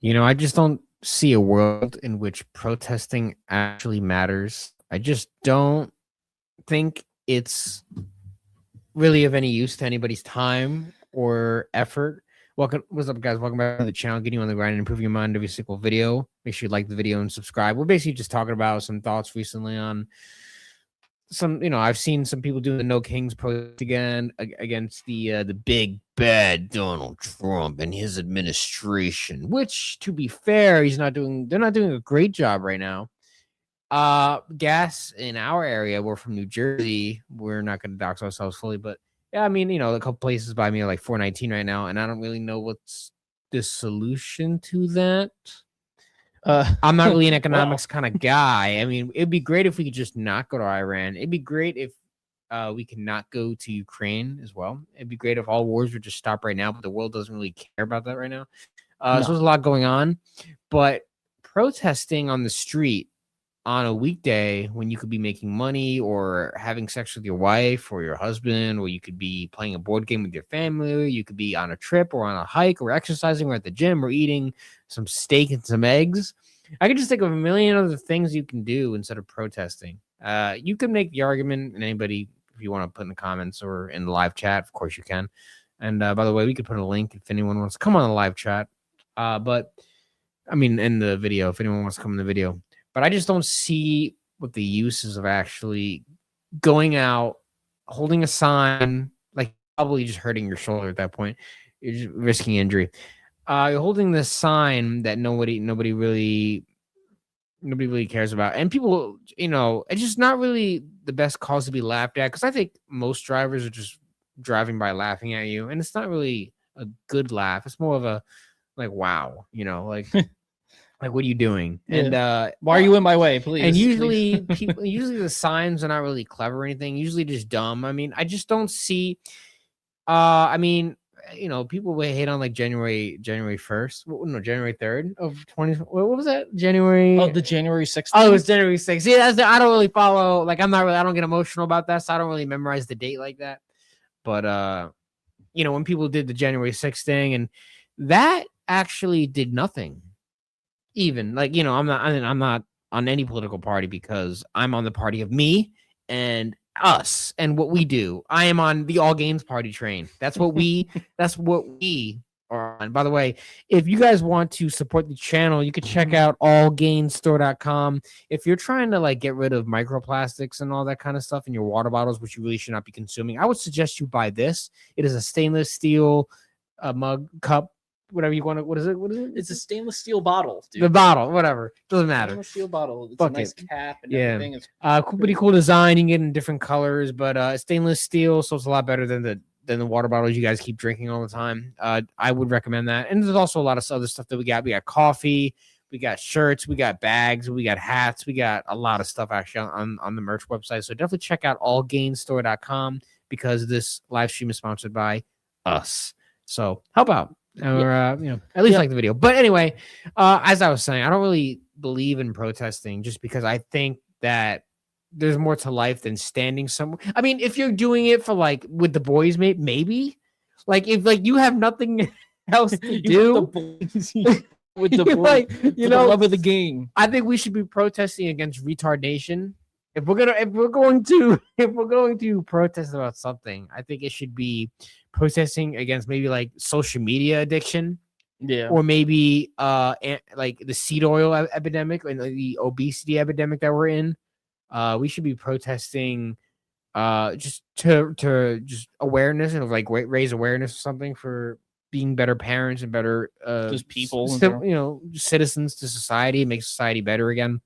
I just don't see a world in which protesting actually matters. I just don't think it's really of any use to anybody's time or effort. What's up, guys? Welcome back to the channel, getting you on the grind and improving your mind every single video. Make sure you like the video and subscribe. We're basically just talking about some thoughts recently on I've seen some people doing the No Kings protest again against the big bad Donald Trump and his administration, which, to be fair, they're not doing a great job right now. Gas in our area, we're from New Jersey. We're not going to dox ourselves fully, but yeah, I mean, a couple places by me are like 419 right now, and I don't really know what's the solution to that. I'm not really an economics kind of guy. I mean, it'd be great if we could just not go to Iran. It'd be great if we could not go to Ukraine as well. It'd be great if all wars would just stop right now, but the world doesn't really care about that right now. So there's a lot going on, but protesting on the street on a weekday when you could be making money or having sex with your wife or your husband, or you could be playing a board game with your family, you could be on a trip or on a hike or exercising or at the gym or eating some steak and some eggs. I could just think of a million other things you can do instead of protesting. You can make the argument, and anybody, if you want to put in the comments or in the live chat, of course you can. And by the way, we could put a link if anyone wants to come on the live chat. But I mean, in the video, if anyone wants to come in the video. But I just don't see what the uses of actually going out, holding a sign, like probably just hurting your shoulder at that point. You're just risking injury. You're holding this sign that nobody really cares about. And people, it's just not really the best cause to be laughed at, because I think most drivers are just driving by laughing at you. And it's not really a good laugh. It's more of a like, wow, like like, what are you doing? Yeah. And why are you in my way, please? And usually usually the signs are not really clever or anything, usually just dumb. I mean, I just don't see I mean, people would hate on like January 1st. No, January 3rd of 20. What was that? January. Oh, the January 6th. Oh, it was January 6th. See, I don't really follow. Like, I don't get emotional about that, so I don't really memorize the date like that. But when people did the January 6th thing, and that actually did nothing. Even like, I'm not on any political party, because I'm on the party of me and us and what we do. I am on the All Gains Party train. That's what we are on. By the way, if you guys want to support the channel, you can check out allgainstore.com. If you're trying to like get rid of microplastics and all that kind of stuff in your water bottles, which you really should not be consuming, I would suggest you buy this. It is a stainless steel mug, cup, whatever you want to. What is it? It's a stainless steel bottle, dude. The bottle, whatever, doesn't matter. Stainless steel bottle. It's a nice cap and everything. It's pretty cool design. You can get in different colors, but stainless steel, so it's a lot better than the water bottles you guys keep drinking all the time. I would recommend that. And there's also a lot of other stuff that we got. We got coffee, we got shirts, we got bags, we got hats, we got a lot of stuff actually on the merch website. So definitely check out allgainstore.com, because this live stream is sponsored by us. So help out. Or at least like the video. But anyway, as I was saying, I don't really believe in protesting, just because I think that there's more to life than standing somewhere. I mean, if you're doing it for like with the boys, maybe like if like you have nothing else to do with the boys, like, the love of the game. I think we should be protesting against retardation. If we're going to protest about something, I think it should be protesting against maybe like social media addiction, or maybe like the seed oil epidemic and the obesity epidemic that we're in. We should be protesting just to just awareness and like raise awareness or something for being better parents and better just people, citizens to society, make society better again.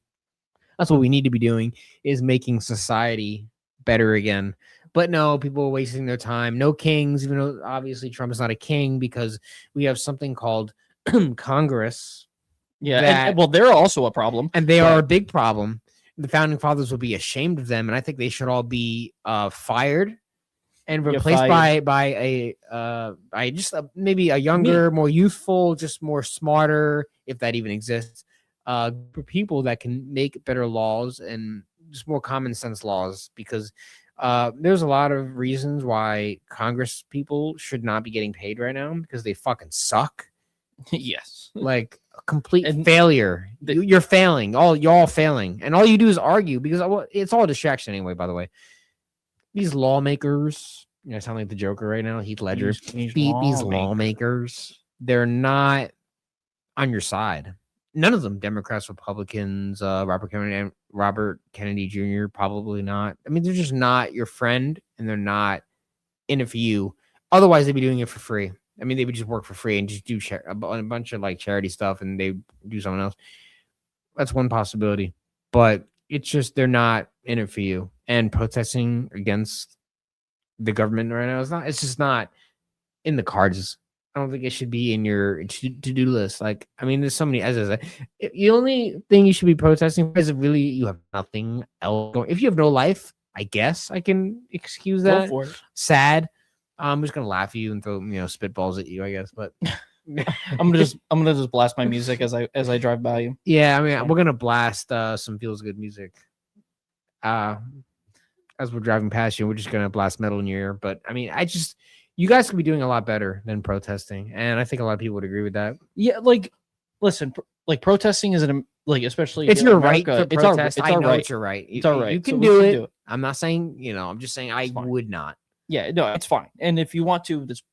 That's what we need to be doing, is making society better again. But no, people are wasting their time. No kings, even though obviously Trump is not a king, because we have something called Congress. Yeah, well, they're also a problem. And they are a big problem. The founding fathers would be ashamed of them, and I think they should all be fired and replaced by maybe a younger, more youthful, just more smarter, if that even exists, for people that can make better laws and just more common sense laws, because there's a lot of reasons why Congress people should not be getting paid right now, because they fucking suck. Yes. Like, a complete And failure. You're failing. You're all failing, and all you do is argue because it's all a distraction anyway. By the way, these lawmakers, I sound like the Joker right now. Heath Ledger. These lawmakers, they're not on your side. None of them, Democrats, Republicans, Robert Kennedy Jr. Probably not. I mean, they're just not your friend, and they're not in it for you. Otherwise, they'd be doing it for free. I mean, they would just work for free and just do a bunch of like charity stuff, and they do something else. That's one possibility, but it's just they're not in it for you. And protesting against the government right now it's just not in the cards. I don't think it should be in your to-do list. Like, I mean, there's so many, as I said, the only thing you should be protesting for is if really you have nothing else going. If you have no life, I guess I can excuse that. Go for it. Sad. I'm just gonna laugh at you and throw spitballs at you, I guess. But I'm gonna just blast my music as I drive by you. Yeah, I mean, we're gonna blast some feels good music. As we're driving past you, we're just gonna blast metal in your ear. But I mean, you guys could be doing a lot better than protesting, and I think a lot of people would agree with that. Yeah, like, listen, like protesting isn't like, especially it's your right America, to protest. It's our right. It's your right. It's all right. You can do it. I'm not saying I'm just saying I would not. Yeah, no, it's fine. And if you want to, that's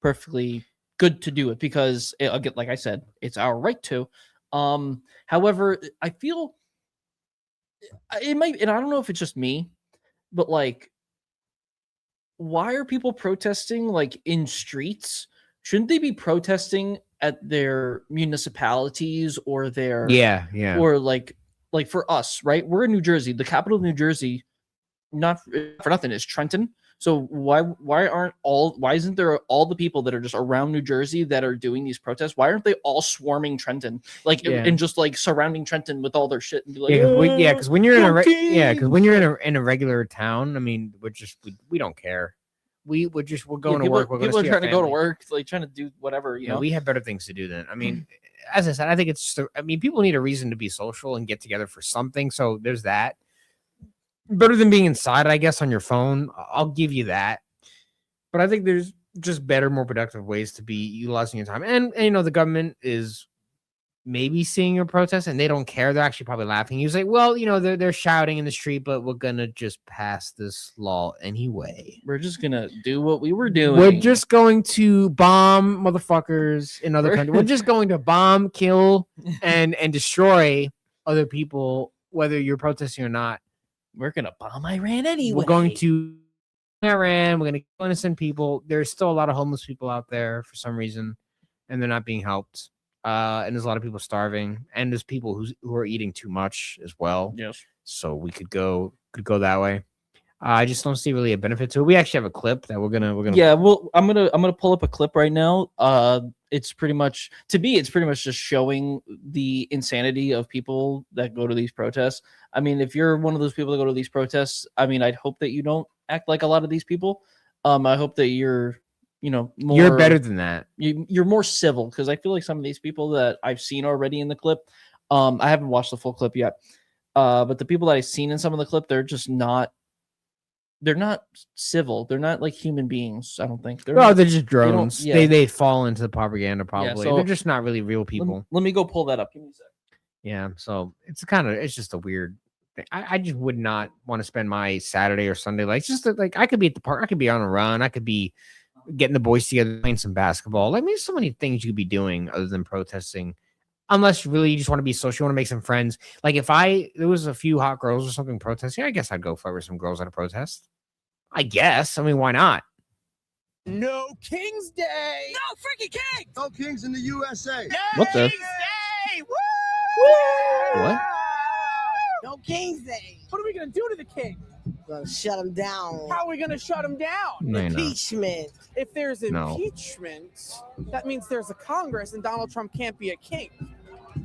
perfectly good to do it because, again, like I said, it's our right to. However, I feel it might, and I don't know if it's just me, but like, why are people protesting like in streets? Shouldn't they be protesting at their municipalities or their or like for us, right? We're in New Jersey. The capital of New Jersey, not for nothing, is Trenton. So why isn't there all the people that are just around New Jersey that are doing these protests? Why aren't they all swarming Trenton, and just like surrounding Trenton with all their shit and be like, because when you're in a regular town, I mean, we don't care. We're going to work. People are trying to go to work, like trying to do whatever. You know, we have better things to do then. I mean, as I said, I think it's just. I mean, people need a reason to be social and get together for something. So there's that. Better than being inside, I guess, on your phone. I'll give you that. But I think there's just better, more productive ways to be utilizing your time. And the government is maybe seeing your protest and they don't care. They're actually probably laughing. You say, well, they're shouting in the street, but we're going to just pass this law anyway. We're just going to do what we were doing. We're just going to bomb motherfuckers in other countries. We're just going to bomb, kill, and destroy other people, whether you're protesting or not. We're going to bomb Iran anyway. We're going to Iran. We're going to kill innocent people. There's still a lot of homeless people out there for some reason, and they're not being helped. And there's a lot of people starving, and there's people who are eating too much as well. Yes. So we could go that way. I just don't see really a benefit to it. We actually have a clip that we're gonna. Yeah, well, I'm gonna pull up a clip right now. It's pretty much just showing the insanity of people that go to these protests. I mean, if you're one of those people that go to these protests, I mean, I'd hope that you don't act like a lot of these people. I hope that you're you're better than that. You're more civil, because I feel like some of these people that I've seen already in the clip, I haven't watched the full clip yet, but the people that I've seen in some of the clip, they're not civil. They're not like human beings. I don't think. They're just drones. They fall into the propaganda probably. So they're just not really real people. Let me go pull that up. Give me a sec. Yeah, so it's just a weird thing. I just would not want to spend my Saturday or Sunday I could be at the park. I could be on a run. I could be getting the boys together, playing some basketball. Like, there's so many things you could be doing other than protesting. Unless really you just want to be social, you want to make some friends. Like if there was a few hot girls or something protesting, I guess I'd go flirt with some girls at a protest. I guess. I mean, why not? No King's Day. No freaking Kings. No Kings in the USA. No What the? King's Day. Woo! What? No King's Day. What are we going to do to the king? We're going to shut him down. How are we going to shut him down? No, you're not. Impeachment. If there's No. impeachment, that means there's a Congress and Donald Trump can't be a king.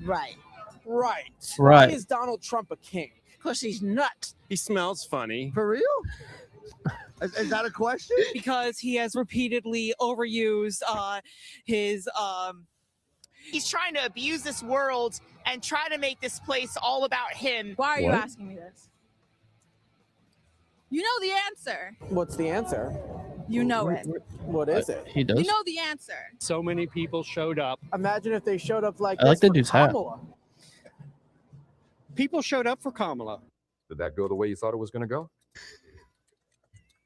Right. Right. Right. Why is Donald Trump a king? Because he's nuts. He smells funny. For real? Is that a question? Because he has repeatedly overused his He's trying to abuse this world and try to make this place all about him. Why are you What? asking me this? You know the answer. What's the answer? You know it. What is it? He does. You know the answer. So many people showed up. Imagine if they showed up like I like this the for dude's hat. Kamala. People showed up for Kamala. Did that go the way you thought it was going to go?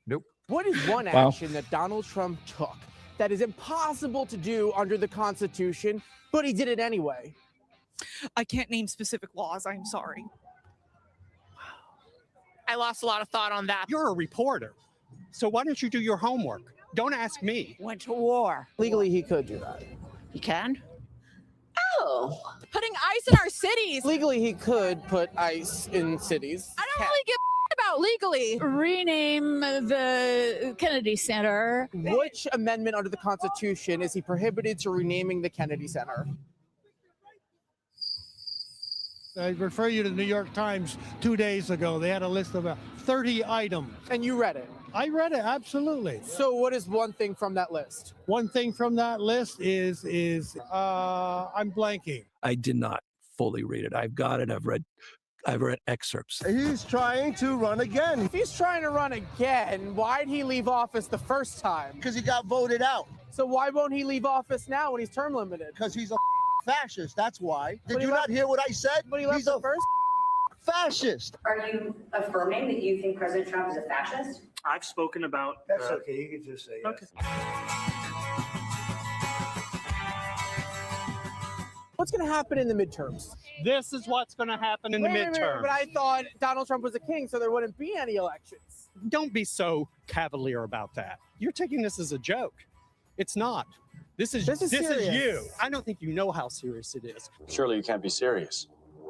Nope. What is one Wow. action that Donald Trump took that is impossible to do under the Constitution, but he did it anyway? I can't name specific laws. I'm sorry. I lost a lot of thought on that. You're a reporter. So why don't you do your homework? Don't ask me. Went to war. Legally, he could do that. He can? Oh. Putting ice in our cities. Legally, he could put ice in cities. I don't really give a about legally. Rename the Kennedy Center. Which amendment under the Constitution is he prohibited to renaming the Kennedy Center? I refer you to the New York Times 2 days ago. They had a list of 30 items. And you read it. I read it, absolutely. So what is one thing from that list? One thing from that list is I'm blanking. I did not fully read it. I've got it. I've read excerpts. He's trying to run again. If he's trying to run again, why'd he leave office the first time? Because he got voted out. So why won't he leave office now when he's term limited? Because he's a fascist, that's why. But Did he you left- not hear what I said? But he left He's the a first. fascist. Are you affirming that you think President Trump is a fascist? I've spoken about. That's okay, you can just say Okay. What's going to happen in the midterms? This is what's going to happen in the Wait, midterm. but I thought Donald Trump was a king, so there wouldn't be any elections. Don't be so cavalier about that. You're taking this as a joke. It's not. This is serious. you. I don't think you know how serious it is. Surely you can't be serious.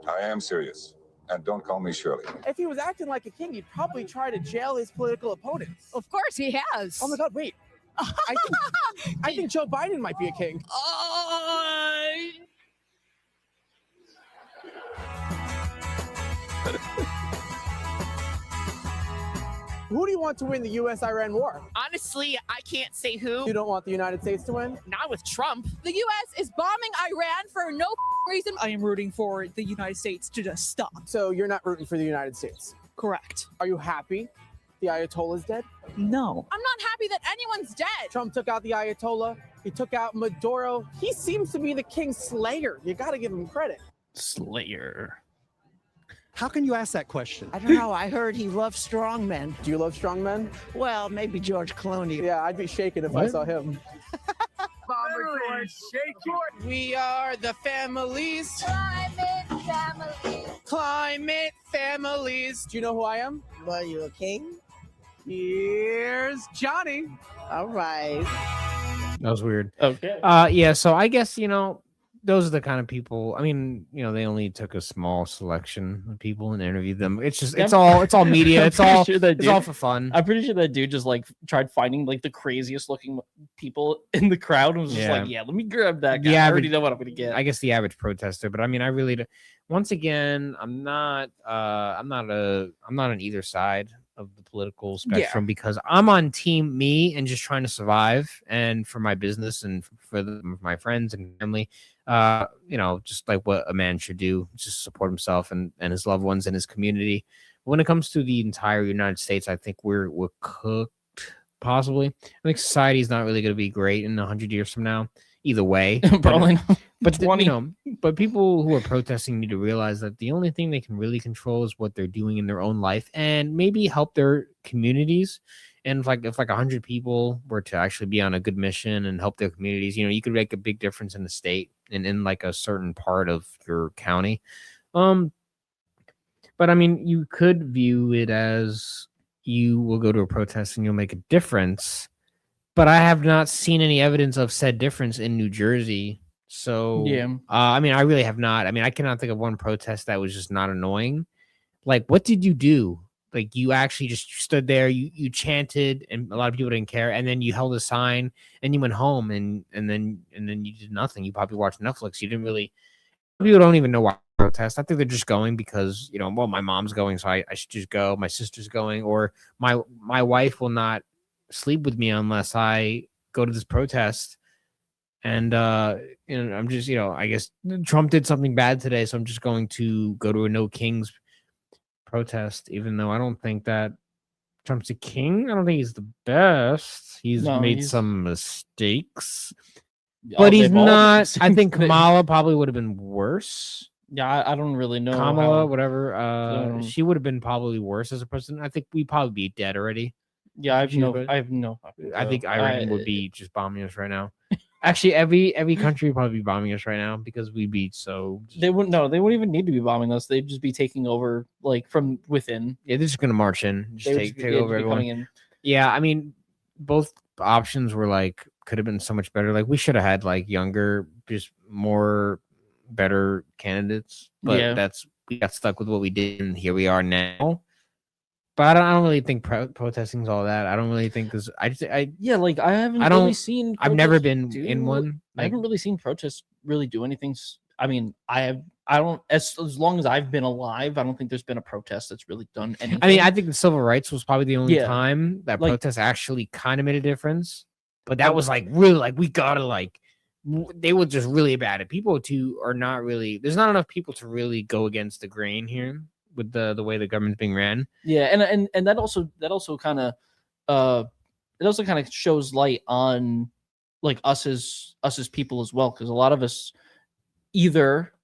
I am serious. And don't call me Shirley. If he was acting like a king, he'd probably try to jail his political opponents. Of course he has. Oh my God, wait. I think Joe Biden might be a king. Who do you want to win the U.S.-Iran war? Honestly, I can't say who. You don't want the United States to win? Not with Trump. The U.S. is bombing Iran for no reason. I am rooting for the United States to just stop. So you're not rooting for the United States? Correct. Are you happy the Ayatollah's dead? No. I'm not happy that anyone's dead. Trump took out the Ayatollah. He took out Maduro. He seems to be the king slayer. You got to give him credit. Slayer. How can you ask that question? I don't know. I heard he loves strong men. Do you love strong men? Well, maybe George Clooney. Yeah, I'd be shaken if I What? saw him. We are the families. Climate family. Climate families. Do you know who I am? Well, you a king? Here's Johnny. All right. That was weird. Okay. Yeah, so I guess, those are the kind of people. I mean, they only took a small selection of people and interviewed them. It's just it's all media. It's all it's all for fun. I'm pretty sure that dude just tried finding the craziest looking people in the crowd and was just let me grab that guy. I already know what I'm gonna get. I guess the average protester, but I mean, I really once again, I'm not on either side of the political spectrum because I'm on team me and just trying to survive and for my business and for my friends and family. Just like what a man should do, just support himself and his loved ones and his community. When it comes to the entire United States, I think we're cooked, possibly. I think society is not really going to be great in 100 years from now, either way. Probably not. But but people who are protesting need to realize that the only thing they can really control is what they're doing in their own life and maybe help their communities. And if 100 people were to actually be on a good mission and help their communities, you could make a big difference in the state and in a certain part of your county. But I mean, you could view it as you will go to a protest and you'll make a difference. But I have not seen any evidence of said difference in New Jersey. So, I mean, I really have not. I mean, I cannot think of one protest that was just not annoying. What did you do? You actually just stood there, you chanted, and a lot of people didn't care, and then you held a sign, and you went home, and then you did nothing. You probably watched Netflix. You didn't really. People don't even know why protest. I think they're just going because my mom's going, so I should just go. My sister's going, or my wife will not sleep with me unless I go to this protest. And I'm just I guess Trump did something bad today, so I'm just going to go to a No Kings protest, even though I don't think that Trump's a king. I don't think he's the best. He's No, made he's- some mistakes, Oh, but he's they've all made not. I mistakes. think They- Kamala probably would have been worse. Yeah, I don't really know. Kamala, how- whatever. um, She would have been probably worse as a president. I think we'd probably be dead already. Yeah, I have She no. would- I have no. I think clue. Iran would be just bombing us right now. Actually, every country would probably be bombing us right now because we'd be so. They wouldn't. No, they wouldn't even need to be bombing us. They'd just be taking over, like from within. Yeah, they're just gonna march in, They just would take just be- take they'd over be everyone. coming in. Yeah, I mean, both options were like could have been so much better. Like we should have had like younger, just more better candidates. But Yeah. we got stuck with what we did, and here we are now. But I don't really think protesting is all that. I don't really think this. Yeah, like I haven't I don't- really seen. I've never protests been in do- one. I Like, haven't really seen protests really do anything. I mean, I don't. As long as I've been alive, I don't think there's been a protest that's really done anything. I mean, I think the civil rights was probably the only Yeah. time that Like- protests actually kind of made a difference. But that was like really like we gotta like they were just really bad at people too are not really. There's not enough people to really go against the grain here with the way the government's being ran. Yeah, and that also kind of it also kind of shows light on like us as people as well, because a lot of us either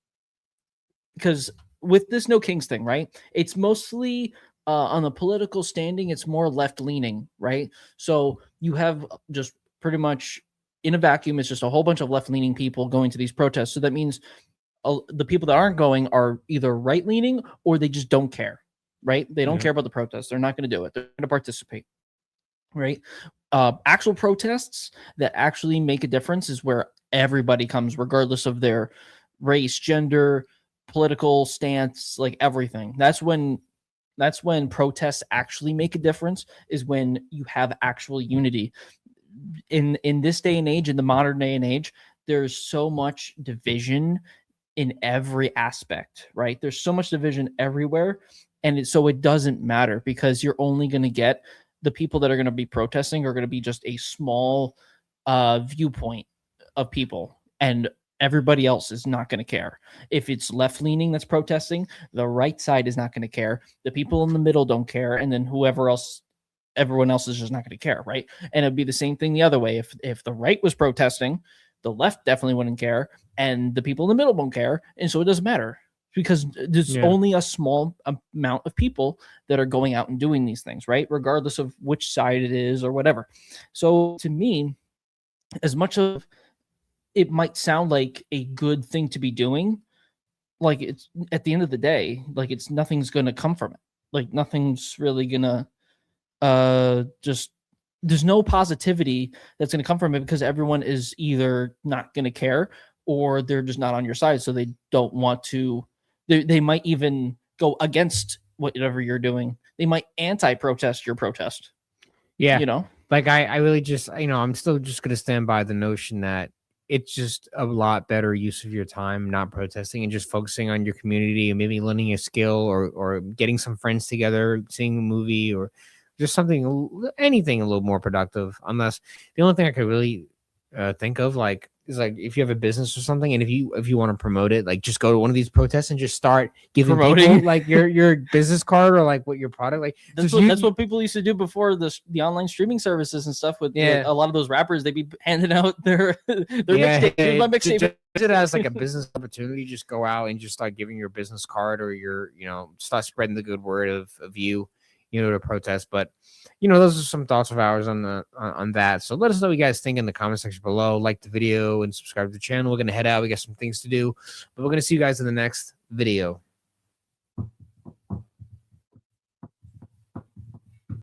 because with this no kings thing, right? It's mostly on the political standing, it's more left leaning, right? So you have just pretty much in a vacuum, it's just a whole bunch of left leaning people going to these protests. So that means the people that aren't going are either right leaning or they just don't care, right? They don't Mhm. care about the protests. They're not going to do it. They're going to participate, right? Actual protests that actually make a difference is where everybody comes, regardless of their race, gender, political stance, like everything. That's when protests actually make a difference, is when you have actual unity. In this day and age, in the modern day and age, there's so much division in every aspect, right? There's so much division everywhere, and so it doesn't matter, because you're only going to get the people that are going to be protesting are going to be just a small viewpoint of people, and everybody else is not going to care. If it's left leaning that's protesting, the right side is not going to care. The people in the middle don't care, and then everyone else is just not going to care, right? And it'd be the same thing the other way. If the right was protesting, the left definitely wouldn't care, and the people in the middle won't care, and so it doesn't matter, because there's Yeah. only a small amount of people that are going out and doing these things, right? Regardless of which side it is or whatever. So to me, as much of it might sound like a good thing to be doing, like it's at the end of the day, like it's nothing's going to come from it. Like nothing's really going to just there's no positivity that's going to come from it, because everyone is either not going to care or they're just not on your side. So they don't want to, they might even go against whatever you're doing. They might anti-protest your protest. Yeah. You know? Like I really just, I'm still just going to stand by the notion that it's just a lot better use of your time not protesting and just focusing on your community and maybe learning a skill or getting some friends together, seeing a movie or just something, anything a little more productive. Unless the only thing I could really think of is if you have a business or something, and if you want to promote it, like just go to one of these protests and just start giving Promoting? people like your business card or like what your product like. That's just what people used to do before the online streaming services and stuff with Yeah. a lot of those rappers. They'd be handing out their Yeah, mixtape. Here's my mixtape. just it as like a business opportunity. Just go out and just start giving your business card or your, start spreading the good word of you, to protest. But those are some thoughts of ours on that. So let us know what you guys think in the comment section below. Like the video and subscribe to the channel. We're gonna head out. We got some things to do, but we're gonna see you guys in the next video.